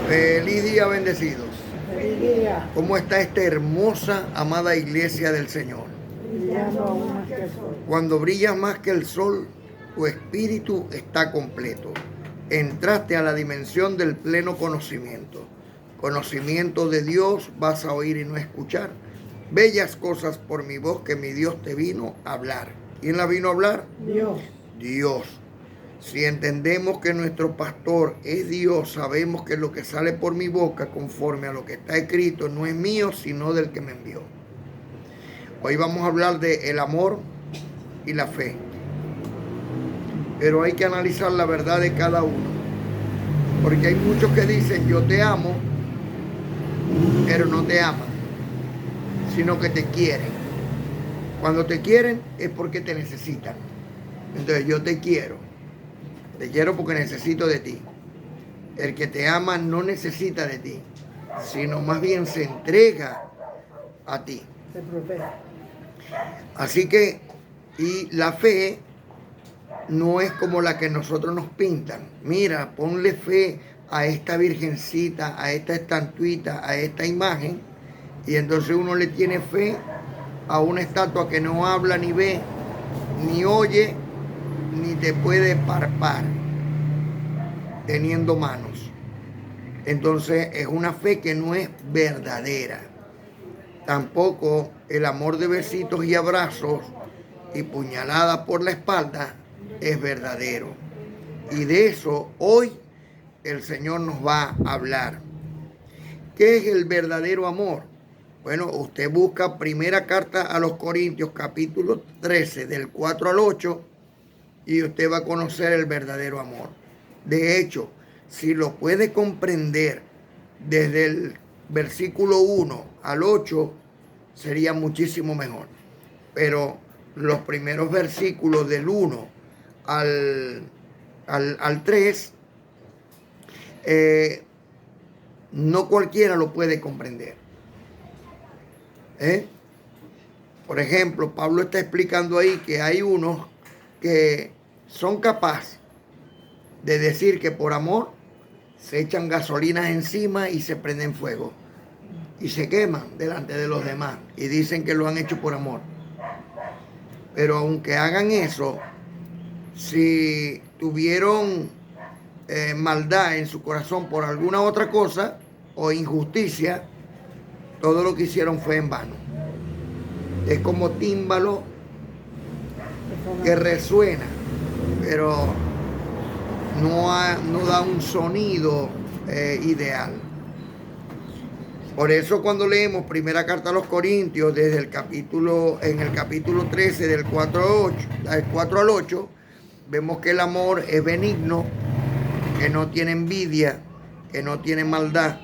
Feliz día, bendecidos. Feliz día, ¿Cómo está esta hermosa, amada iglesia del Señor? brillando aún más que el sol. Cuando brillas más que el sol, tu espíritu está completo. Entraste a la dimensión del pleno conocimiento. Conocimiento de Dios vas a oír y no escuchar. Bellas cosas por mi voz que mi Dios te vino a hablar. ¿Quién la vino a hablar? Dios, Dios. Si entendemos que nuestro pastor es Dios, sabemos que lo que sale por mi boca, conforme a lo que está escrito, no es mío, sino del que me envió. Hoy vamos a hablar de el amor y la fe. Pero hay que analizar la verdad de cada uno. Porque hay muchos que dicen, yo te amo, pero no te aman, sino que te quieren. Cuando te quieren es porque te necesitan. Entonces yo te quiero. Te quiero porque necesito de ti. El que te ama no necesita de ti, sino más bien se entrega a ti. te protege. Así que, y la fe no es como la que nosotros nos pintan. Mira, ponle fe a esta virgencita, a esta estatuita, a esta imagen, y entonces uno le tiene fe a una estatua que no habla ni ve, ni oye, ni te puede palpar, teniendo manos. Entonces es una fe que no es verdadera. Tampoco el amor de besitos y abrazos y puñaladas por la espalda es verdadero. Y de eso hoy el Señor nos va a hablar. ¿Qué es el verdadero amor? Bueno, usted busca primera carta a los Corintios, capítulo 13, del 4 al 8, y usted va a conocer el verdadero amor. De hecho, si lo puede comprender desde el versículo 1 al 8, sería muchísimo mejor. Pero los primeros versículos del 1 al 3, no cualquiera lo puede comprender. Por ejemplo, Pablo está explicando ahí que hay unos que son capaces de decir que por amor se echan gasolinas encima y se prenden fuego y se queman delante de los demás y dicen que lo han hecho por amor. Pero aunque hagan eso, si tuvieron maldad en su corazón por alguna otra cosa o injusticia, todo lo que hicieron fue en vano. Es como tímbalo que resuena, pero no da un sonido ideal. Por eso cuando leemos primera carta a los Corintios, en el capítulo 13, del 4 al 8, vemos que el amor es benigno, que no tiene envidia, que no tiene maldad,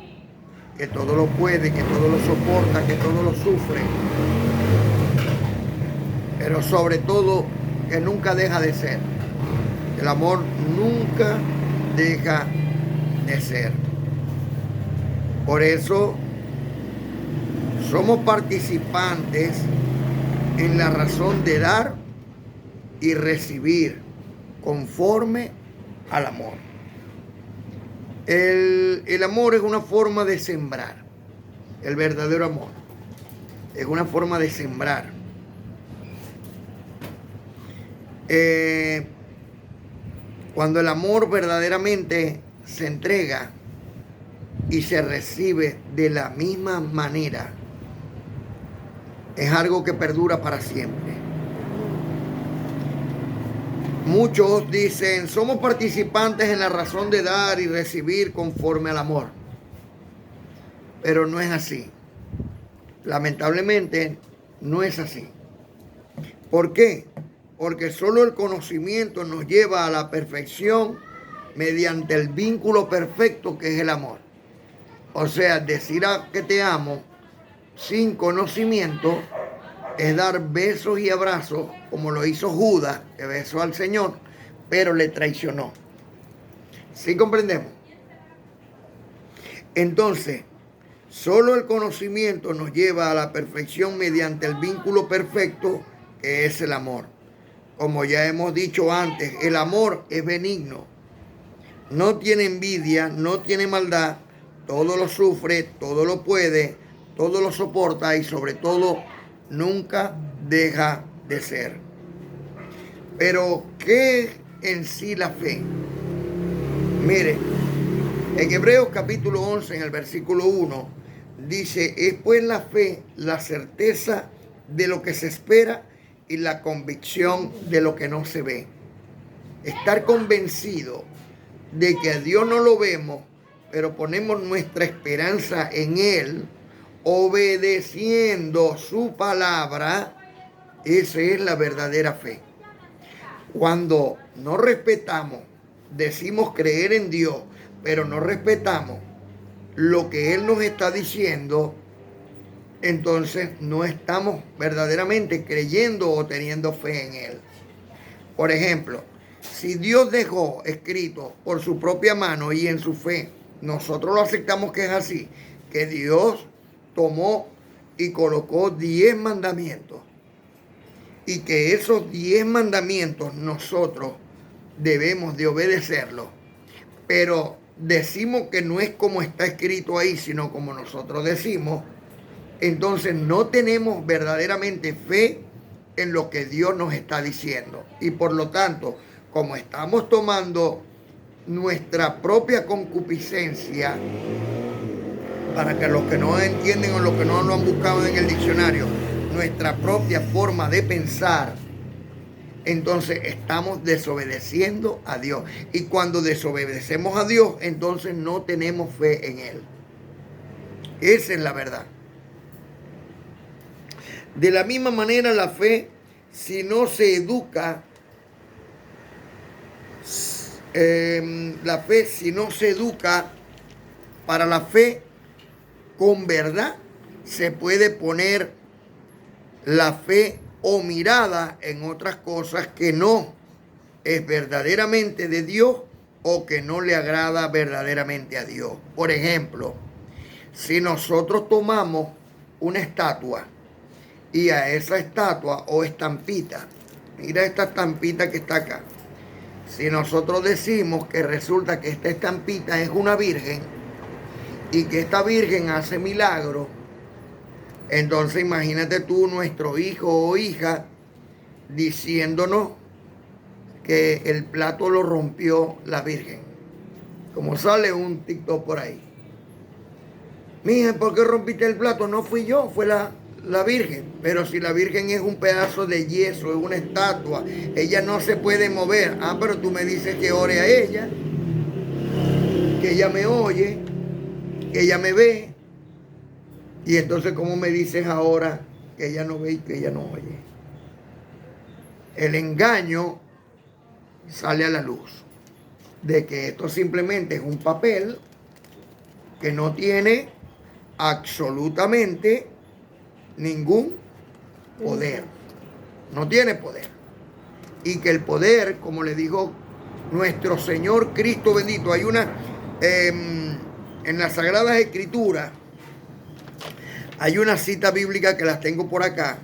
que todo lo puede, que todo lo soporta, que todo lo sufre. Pero sobre todo, que nunca deja de ser. El amor nunca deja de ser. Por eso somos participantes en la razón de dar y recibir conforme al amor. El amor es una forma de sembrar. El verdadero amor es una forma de sembrar. Cuando el amor verdaderamente se entrega y se recibe de la misma manera, es algo que perdura para siempre. Muchos dicen, somos participantes en la razón de dar y recibir conforme al amor. Pero no es así. Lamentablemente, no es así. ¿Por qué? Porque solo el conocimiento nos lleva a la perfección mediante el vínculo perfecto que es el amor. O sea, decir que te amo sin conocimiento es dar besos y abrazos, como lo hizo Judas, que besó al Señor, pero le traicionó. ¿Sí comprendemos? Entonces, solo el conocimiento nos lleva a la perfección mediante el vínculo perfecto que es el amor. Como ya hemos dicho antes, el amor es benigno. No tiene envidia, no tiene maldad, todo lo sufre, todo lo puede, todo lo soporta y sobre todo nunca deja de ser. Pero, ¿qué es en sí la fe? Mire, en Hebreos capítulo 11, en el versículo 1, dice, es pues la fe, la certeza de lo que se espera y la convicción de lo que no se ve. Estar convencido de que a Dios no lo vemos, pero ponemos nuestra esperanza en Él, obedeciendo su palabra, esa es la verdadera fe. Cuando no respetamos, decimos creer en Dios, pero no respetamos lo que Él nos está diciendo, entonces no estamos verdaderamente creyendo o teniendo fe en Él. Por ejemplo, si Dios dejó escrito por su propia mano y en su fe, nosotros lo aceptamos que es así, que Dios tomó y colocó 10 mandamientos y que esos 10 mandamientos nosotros debemos de obedecerlos, pero decimos que no es como está escrito ahí, sino como nosotros decimos, entonces no tenemos verdaderamente fe en lo que Dios nos está diciendo. Y por lo tanto, como estamos tomando nuestra propia concupiscencia, para que los que no entienden o los que no lo han buscado en el diccionario, nuestra propia forma de pensar, entonces estamos desobedeciendo a Dios. Y cuando desobedecemos a Dios, entonces no tenemos fe en Él. Esa es la verdad. De la misma manera, la fe, si no se educa, para la fe con verdad, se puede poner la fe o mirada en otras cosas que no es verdaderamente de Dios o que no le agrada verdaderamente a Dios. Por ejemplo, si nosotros tomamos una estatua y a esa estatua o estampita, mira esta estampita que está acá, si nosotros decimos que resulta que esta estampita es una virgen y que esta virgen hace milagros, entonces imagínate tú, nuestro hijo o hija, diciéndonos que el plato lo rompió la virgen. Como sale un TikTok por ahí. Mija, ¿por qué rompiste el plato? No fui yo, fue la virgen. Pero si la virgen es un pedazo de yeso, es una estatua, ella no se puede mover. Ah, pero tú me dices que ore a ella, que ella me oye, que ella me ve. Y entonces, ¿cómo me dices ahora que ella no ve y que ella no oye? El engaño sale a la luz de que esto simplemente es un papel que no tiene absolutamente ningún poder. No tiene poder. Y que el poder, como le dijo nuestro Señor Cristo bendito, hay una en las Sagradas Escrituras, hay una cita bíblica que las tengo por acá,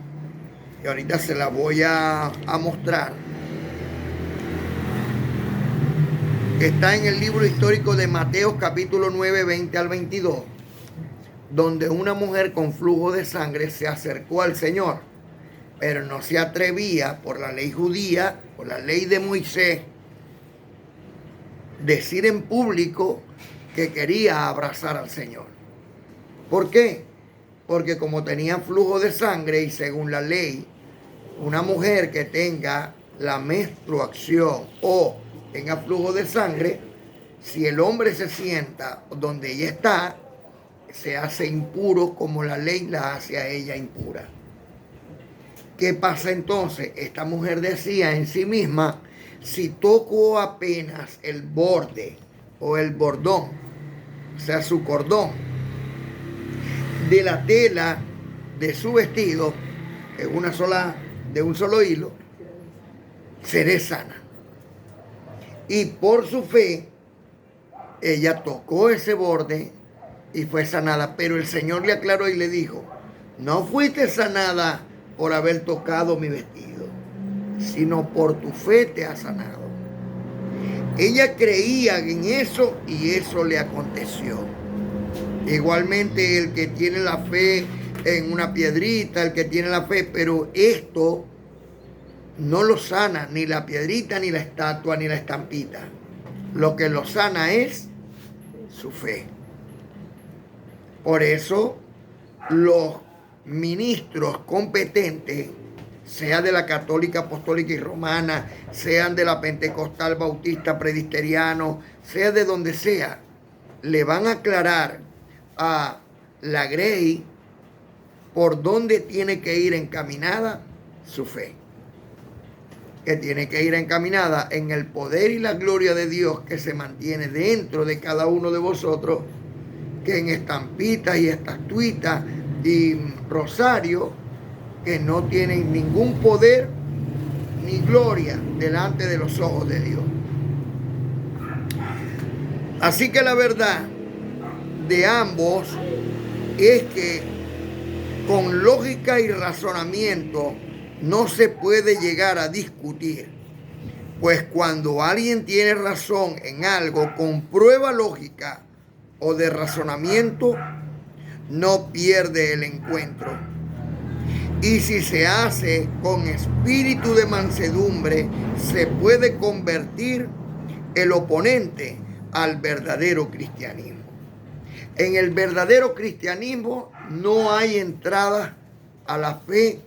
y ahorita se la voy a mostrar. Está en el libro histórico de Mateo capítulo 9, 20 al 22, donde una mujer con flujo de sangre se acercó al Señor, pero no se atrevía por la ley judía, por la ley de Moisés, decir en público que quería abrazar al Señor. ¿Por qué? Porque como tenía flujo de sangre y según la ley, una mujer que tenga la menstruación o tenga flujo de sangre, si el hombre se sienta donde ella está, se hace impuro como la ley la hace a ella impura. ¿Qué pasa entonces? Esta mujer decía en sí misma, si toco apenas el borde o el bordón, o sea, su cordón, de la tela de su vestido, de un solo hilo, seré sana. Y por su fe, ella tocó ese borde y fue sanada. Pero el Señor le aclaró y le dijo, no fuiste sanada por haber tocado mi vestido, sino por tu fe te ha sanado. Ella creía en eso y eso le aconteció. Igualmente el que tiene la fe en una piedrita, el que tiene la fe, pero esto no lo sana ni la piedrita, ni la estatua, ni la estampita. Lo que lo sana es su fe. Por eso los ministros competentes, sea de la católica, apostólica y romana, sean de la pentecostal, bautista, presbiteriano, sea de donde sea, le van a aclarar a la Grey por dónde tiene que ir encaminada su fe. Que tiene que ir encaminada en el poder y la gloria de Dios que se mantiene dentro de cada uno de vosotros, que en estampitas y estatuitas y rosario que no tienen ningún poder ni gloria delante de los ojos de Dios. Así que la verdad de ambos es que con lógica y razonamiento no se puede llegar a discutir, pues cuando alguien tiene razón en algo con prueba lógica o de razonamiento, no pierde el encuentro. Y si se hace con espíritu de mansedumbre, se puede convertir el oponente al verdadero cristianismo. En el verdadero cristianismo no hay entrada a la fe,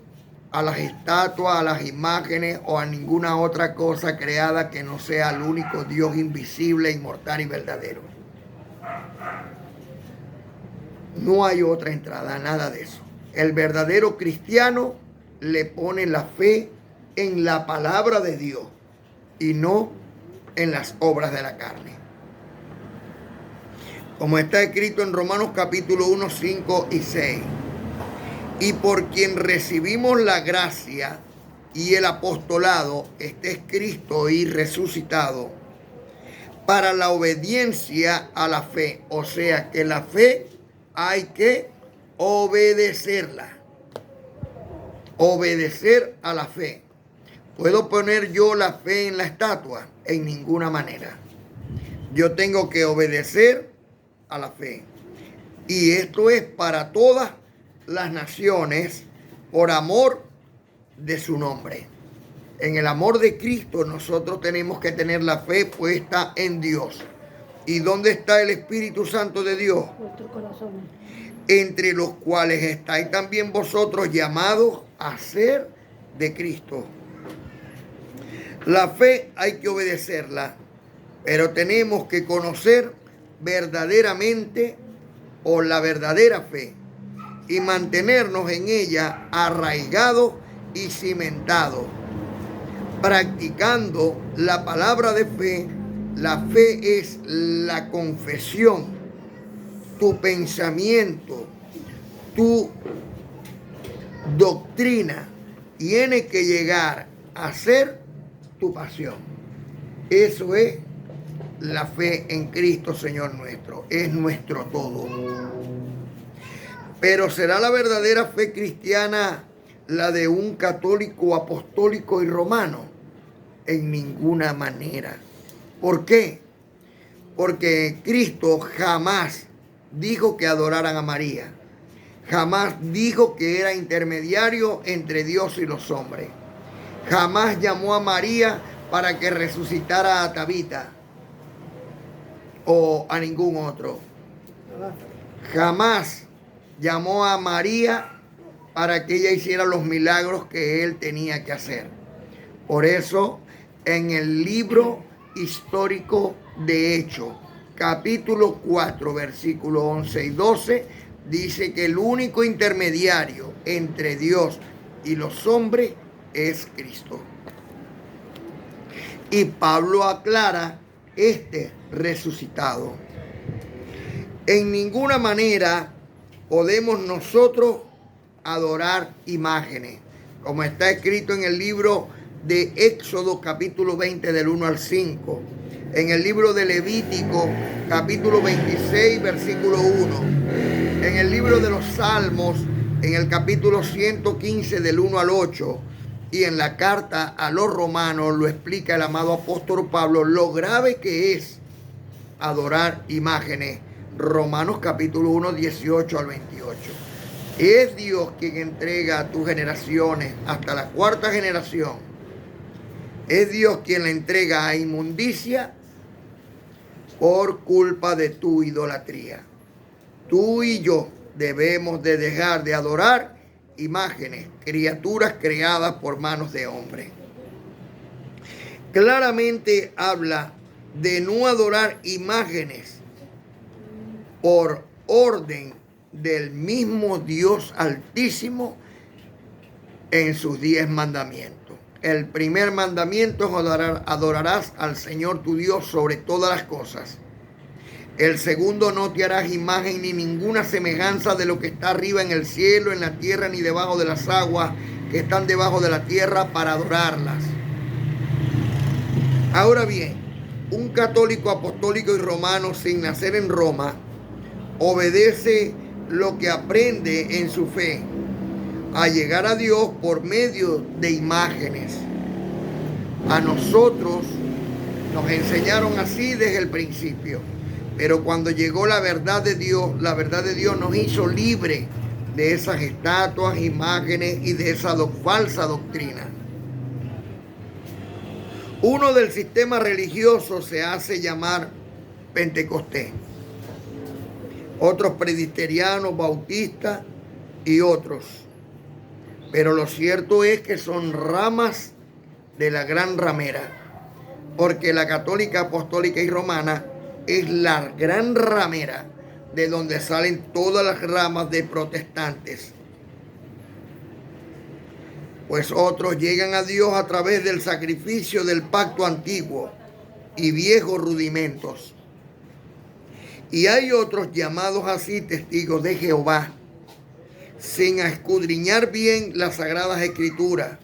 a las estatuas, a las imágenes o a ninguna otra cosa creada que no sea el único Dios invisible, inmortal y verdadero. No hay otra entrada, nada de eso. El verdadero cristiano le pone la fe en la palabra de Dios y no en las obras de la carne. Como está escrito en Romanos capítulo 1, 5 y 6. Y por quien recibimos la gracia y el apostolado, este es Cristo y resucitado, para la obediencia a la fe. O sea que la fe hay que obedecerla. Obedecer a la fe. ¿Puedo poner yo la fe en la estatua? En ninguna manera. Yo tengo que obedecer a la fe. Y esto es para todas las naciones por amor de su nombre. En el amor de Cristo nosotros tenemos que tener la fe puesta en Dios. ¿Y dónde está el Espíritu Santo de Dios? Vuestros corazones. Entre los cuales estáis también vosotros llamados a ser de Cristo. La fe hay que obedecerla, pero tenemos que conocer verdaderamente o la verdadera fe y mantenernos en ella arraigados y cimentados, practicando la palabra de fe. La fe es la confesión, tu pensamiento, tu doctrina tiene que llegar a ser tu pasión. Eso es la fe en Cristo, Señor nuestro. Es nuestro todo. Pero ¿será la verdadera fe cristiana la de un católico apostólico y romano? En ninguna manera. ¿Por qué? Porque Cristo jamás dijo que adoraran a María. Jamás dijo que era intermediario entre Dios y los hombres. Jamás llamó a María para que resucitara a Tabita o a ningún otro. Jamás llamó a María para que ella hiciera los milagros que él tenía que hacer. Por eso, en el libro histórico de Hechos, capítulo 4, versículos 11 y 12, dice que el único intermediario entre Dios y los hombres es Cristo. Y Pablo aclara este resucitado. En ninguna manera podemos nosotros adorar imágenes, como está escrito en el libro de Éxodo capítulo 20 del 1 al 5, en el libro de Levítico capítulo 26 versículo 1, en el libro de los Salmos en el capítulo 115 del 1 al 8, y en la carta a los romanos lo explica el amado apóstol Pablo, lo grave que es adorar imágenes, Romanos capítulo 1, 18 al 28. Es Dios quien entrega a tus generaciones hasta la cuarta generación. Es Dios quien la entrega a inmundicia por culpa de tu idolatría. Tú y yo debemos de dejar de adorar imágenes, criaturas creadas por manos de hombre. Claramente habla de no adorar imágenes por orden del mismo Dios Altísimo en sus 10 mandamientos. El primer mandamiento es adorarás al Señor tu Dios sobre todas las cosas. El segundo, no te harás imagen ni ninguna semejanza de lo que está arriba en el cielo, en la tierra, ni debajo de las aguas que están debajo de la tierra para adorarlas. Ahora bien, un católico apostólico y romano sin nacer en Roma obedece lo que aprende en su fe a llegar a Dios por medio de imágenes. A nosotros nos enseñaron así desde el principio. Pero cuando llegó la verdad de Dios nos hizo libre de esas estatuas, imágenes y de esa falsa doctrina. Uno del sistema religioso se hace llamar Pentecostés. Otros presbiterianos, bautistas y otros. Pero lo cierto es que son ramas de la gran ramera. Porque la católica, apostólica y romana es la gran ramera de donde salen todas las ramas de protestantes. Pues otros llegan a Dios a través del sacrificio del pacto antiguo y viejos rudimentos. Y hay otros llamados así testigos de Jehová, sin escudriñar bien las sagradas escrituras.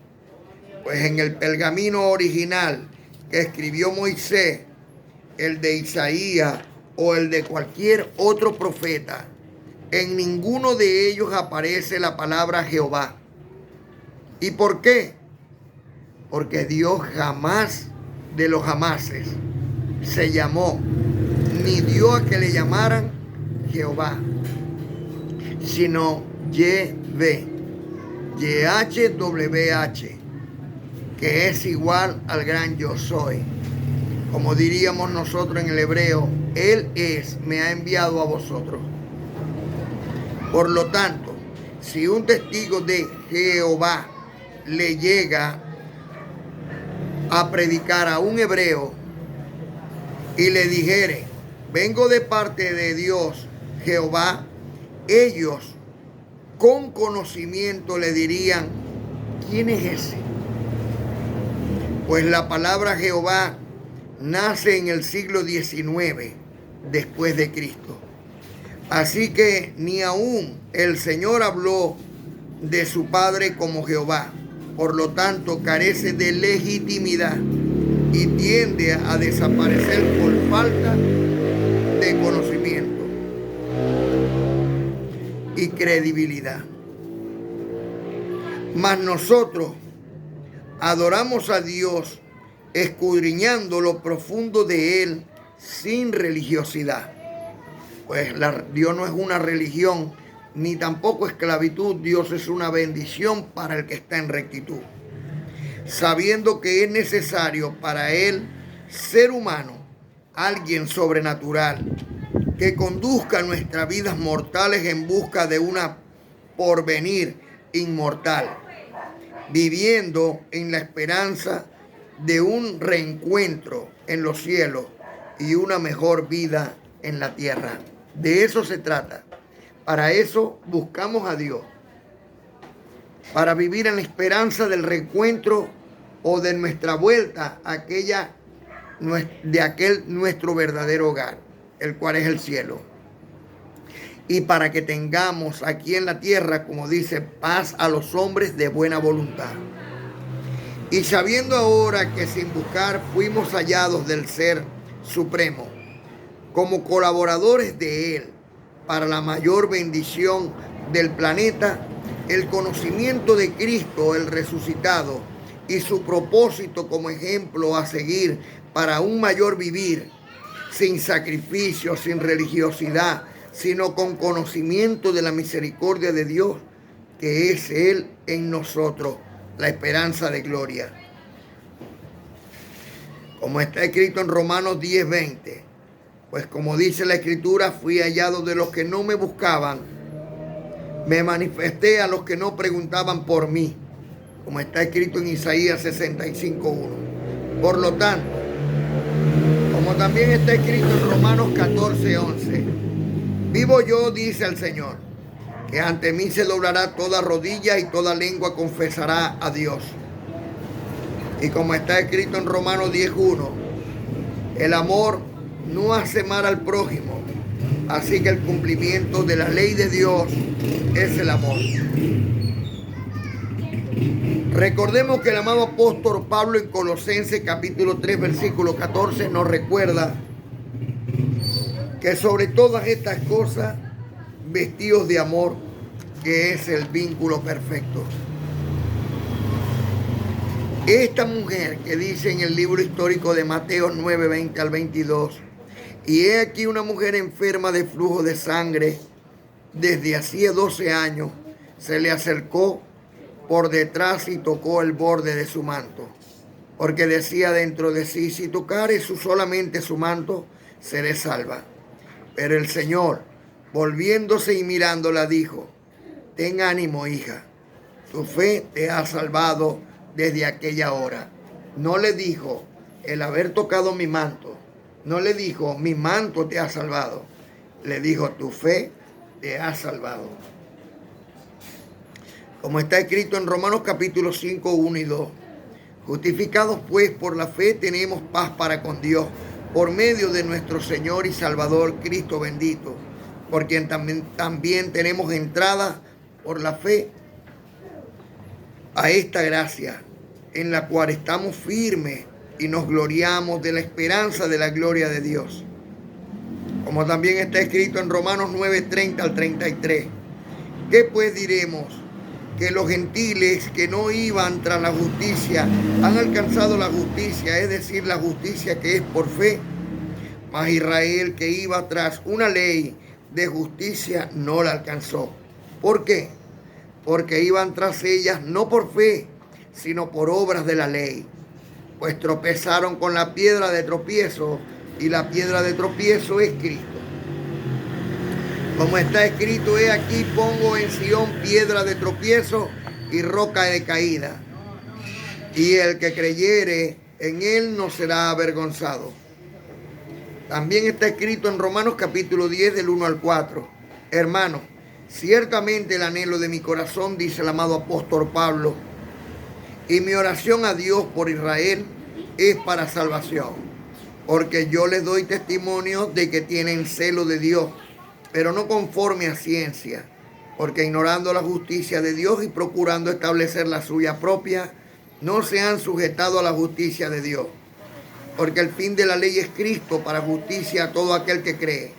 Pues en el pergamino original que escribió Moisés, el de Isaías o el de cualquier otro profeta, en ninguno de ellos aparece la palabra Jehová. ¿Y por qué? Porque Dios jamás de los jamases se llamó, ni dio a que le llamaran Jehová, sino YHWH, que es igual al gran yo soy. Como diríamos nosotros en el hebreo, Él me ha enviado a vosotros. Por lo tanto, si un testigo de Jehová le llega a predicar a un hebreo y le dijere, vengo de parte de Dios Jehová, ellos con conocimiento le dirían, ¿quién es ese? Pues la palabra Jehová nace en el siglo XIX después de Cristo. Así que ni aún el Señor habló de su Padre como Jehová. Por lo tanto, carece de legitimidad y tiende a desaparecer por falta de conocimiento y credibilidad. Mas nosotros adoramos a Dios escudriñando lo profundo de Él sin religiosidad. Pues Dios no es una religión ni tampoco esclavitud. Dios es una bendición para el que está en rectitud, sabiendo que es necesario para él, ser humano, alguien sobrenatural, que conduzca nuestras vidas mortales en busca de una porvenir inmortal, viviendo en la esperanza de un reencuentro en los cielos y una mejor vida en la tierra. De eso se trata. Para eso buscamos a Dios, para vivir en la esperanza del reencuentro o de nuestra vuelta a aquel nuestro verdadero hogar, el cual es el cielo. Y para que tengamos aquí en la tierra, como dice, paz a los hombres de buena voluntad. Y sabiendo ahora que sin buscar fuimos hallados del Ser Supremo, como colaboradores de Él, para la mayor bendición del planeta, el conocimiento de Cristo, el resucitado, y su propósito como ejemplo a seguir para un mayor vivir, sin sacrificio, sin religiosidad, sino con conocimiento de la misericordia de Dios, que es Él en nosotros, la esperanza de gloria. Como está escrito en Romanos 10:20, pues como dice la Escritura, fui hallado de los que no me buscaban, me manifesté a los que no preguntaban por mí, como está escrito en Isaías 65:1. Por lo tanto, como también está escrito en Romanos 14:11, vivo yo, dice el Señor, que ante mí se doblará toda rodilla y toda lengua confesará a Dios. Y como está escrito en Romanos 10:1, el amor no hace mal al prójimo, así que el cumplimiento de la ley de Dios es el amor. Recordemos que el amado apóstol Pablo en Colosenses capítulo 3 versículo 14 nos recuerda que sobre todas estas cosas vestidos de amor, que es el vínculo perfecto. Esta mujer que dice en el libro histórico de Mateo 9:20 al 22, y he aquí una mujer enferma de flujo de sangre desde hacía 12 años, se le acercó por detrás y tocó el borde de su manto, porque decía dentro de sí, si tocare solamente su manto, seré salva. Pero el Señor, volviéndose y mirándola, dijo, ten ánimo, hija, tu fe te ha salvado desde aquella hora. No le dijo el haber tocado mi manto, no le dijo mi manto te ha salvado, le dijo tu fe te ha salvado. Como está escrito en Romanos capítulo 5, 1 y 2, justificados pues por la fe tenemos paz para con Dios, por medio de nuestro Señor y Salvador Cristo bendito, por quien también tenemos entrada por la fe a esta gracia, en la cual estamos firmes y nos gloriamos de la esperanza de la gloria de Dios. Como también está escrito en Romanos 9, 30 al 33. ¿Qué pues diremos? Que los gentiles que no iban tras la justicia han alcanzado la justicia, es decir, la justicia que es por fe. Mas Israel, que iba tras una ley de justicia, no la alcanzó. ¿Por qué? Porque iban tras ellas no por fe, sino por obras de la ley. Pues tropezaron con la piedra de tropiezo, y la piedra de tropiezo es Cristo. Como está escrito, he aquí pongo en Sión piedra de tropiezo y roca de caída, y el que creyere en él no será avergonzado. También está escrito en Romanos capítulo 10 del 1 al 4. Hermanos, ciertamente el anhelo de mi corazón, dice el amado apóstol Pablo, y mi oración a Dios por Israel es para salvación, porque yo les doy testimonio de que tienen celo de Dios, pero no conforme a ciencia, porque ignorando la justicia de Dios y procurando establecer la suya propia, no se han sujetado a la justicia de Dios. Porque el fin de la ley es Cristo para justicia a todo aquel que cree.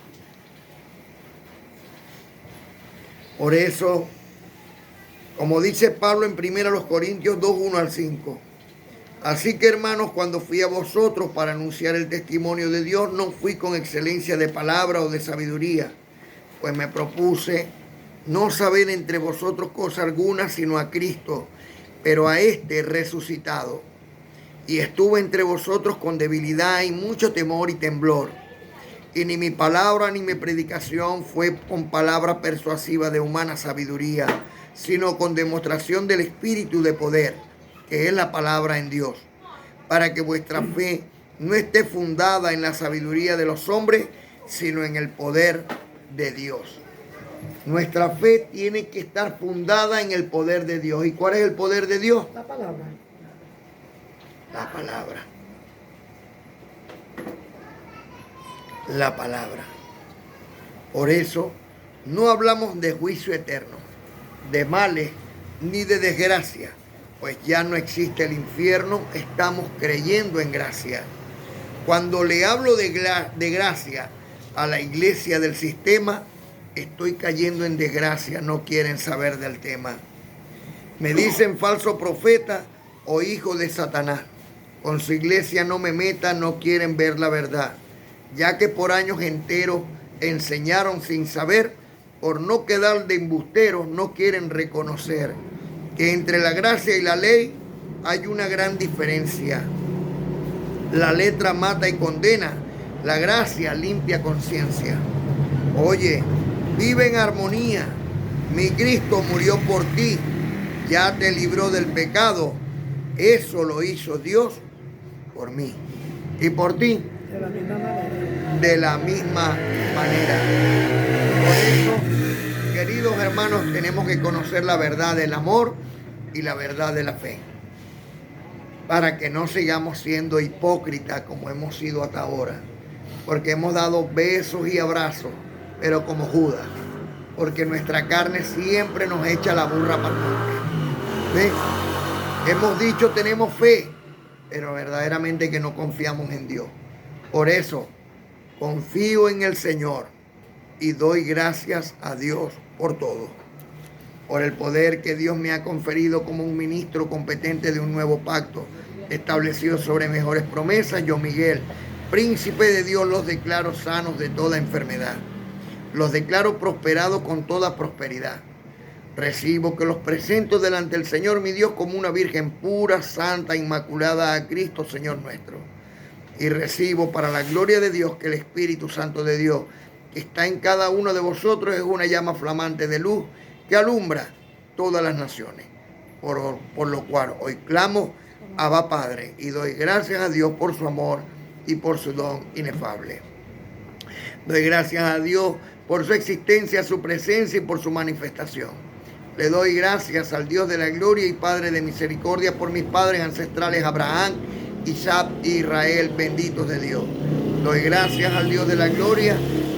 Por eso, como dice Pablo en 1 Corintios 2, 1 al 5, así que hermanos, cuando fui a vosotros para anunciar el testimonio de Dios, no fui con excelencia de palabra o de sabiduría, pues me propuse no saber entre vosotros cosa alguna sino a Cristo, pero a este resucitado. Y estuve entre vosotros con debilidad y mucho temor y temblor. Y ni mi palabra ni mi predicación fue con palabra persuasiva de humana sabiduría, sino con demostración del Espíritu de poder, que es la palabra en Dios, para que vuestra fe no esté fundada en la sabiduría de los hombres, sino en el poder de Dios. Nuestra fe tiene que estar fundada en el poder de Dios. ¿Y cuál es el poder de Dios? La palabra. La palabra. La palabra. Por eso no hablamos de juicio eterno, de males ni de desgracia, pues ya no existe el infierno, estamos creyendo en gracia. Cuando le hablo de gracia a la iglesia del sistema, estoy cayendo en desgracia, no quieren saber del tema. Me dicen falso profeta o hijo de Satanás. Con su iglesia no me meta, no quieren ver la verdad. ya que por años enteros enseñaron sin saber, por no quedar de embusteros, no quieren reconocer que entre la gracia y la ley hay una gran diferencia. La letra mata y condena, la gracia limpia conciencia. Oye, vive en armonía, mi Cristo murió por ti, ya te libró del pecado, eso lo hizo Dios por mí y por ti De la misma manera. de la misma manera. Por eso, queridos hermanos, tenemos que conocer la verdad del amor y la verdad de la fe, para que no sigamos siendo hipócritas como hemos sido hasta ahora, porque hemos dado besos y abrazos, pero como Judas, porque nuestra carne siempre nos echa la burra para el monte. ¿Ves? Hemos dicho tenemos fe, pero verdaderamente que no confiamos en Dios. Por eso, confío en el Señor y doy gracias a Dios por todo. Por el poder que Dios me ha conferido como un ministro competente de un nuevo pacto, establecido sobre mejores promesas, yo, Miguel, príncipe de Dios, los declaro sanos de toda enfermedad. Los declaro prosperados con toda prosperidad. Recibo que los presento delante del Señor, mi Dios, como una virgen pura, santa, inmaculada a Cristo, Señor nuestro. Y recibo para la gloria de Dios que el Espíritu Santo de Dios, que está en cada uno de vosotros, es una llama flamante de luz que alumbra todas las naciones. Por lo cual hoy clamo, Abba Padre, y doy gracias a Dios por su amor y por su don inefable. Doy gracias a Dios por su existencia, su presencia y por su manifestación. Le doy gracias al Dios de la gloria y Padre de misericordia por mis padres ancestrales Abraham, Isaac e Israel, benditos de Dios. Doy gracias al Dios de la gloria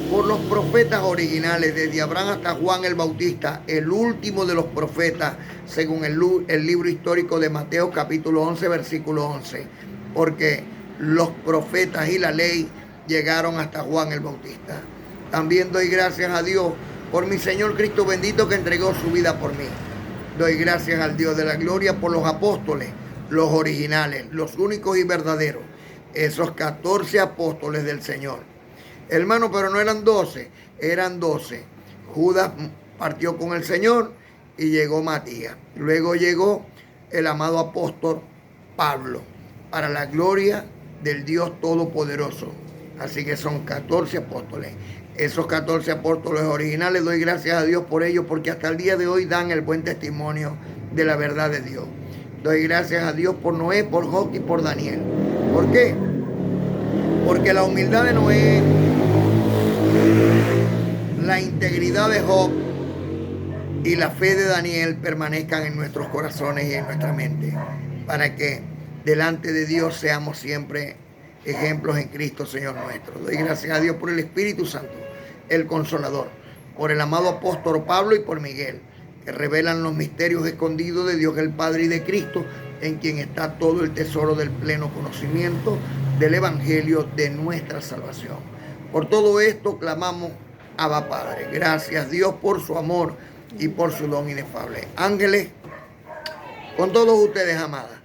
por los profetas originales, desde Abraham hasta Juan el Bautista, el último de los profetas, según el libro histórico de Mateo capítulo 11, versículo 11. Porque los profetas y la ley llegaron hasta Juan el Bautista. También doy gracias a Dios por mi Señor Cristo bendito que entregó su vida por mí. Doy gracias al Dios de la gloria por los apóstoles, los originales, los únicos y verdaderos, esos 14 apóstoles del Señor. Hermano, pero no eran 12, eran 12. Judas partió con el Señor y llegó Matías. Luego llegó el amado apóstol Pablo, para la gloria del Dios Todopoderoso. Así que son 14 apóstoles. Esos 14 apóstoles originales, doy gracias a Dios por ellos, porque hasta el día de hoy dan el buen testimonio de la verdad de Dios. Doy gracias a Dios por Noé, por Job y por Daniel. ¿Por qué? Porque la humildad de Noé, la integridad de Job y la fe de Daniel permanezcan en nuestros corazones y en nuestra mente, para que delante de Dios seamos siempre ejemplos en Cristo, Señor nuestro. Doy gracias a Dios por el Espíritu Santo, el Consolador, por el amado apóstol Pablo y por Miguel, que revelan los misterios escondidos de Dios el Padre y de Cristo, en quien está todo el tesoro del pleno conocimiento del Evangelio de nuestra salvación. Por todo esto clamamos, Abba Padre. Gracias Dios por su amor y por su don inefable. Ángeles, con todos ustedes, amadas,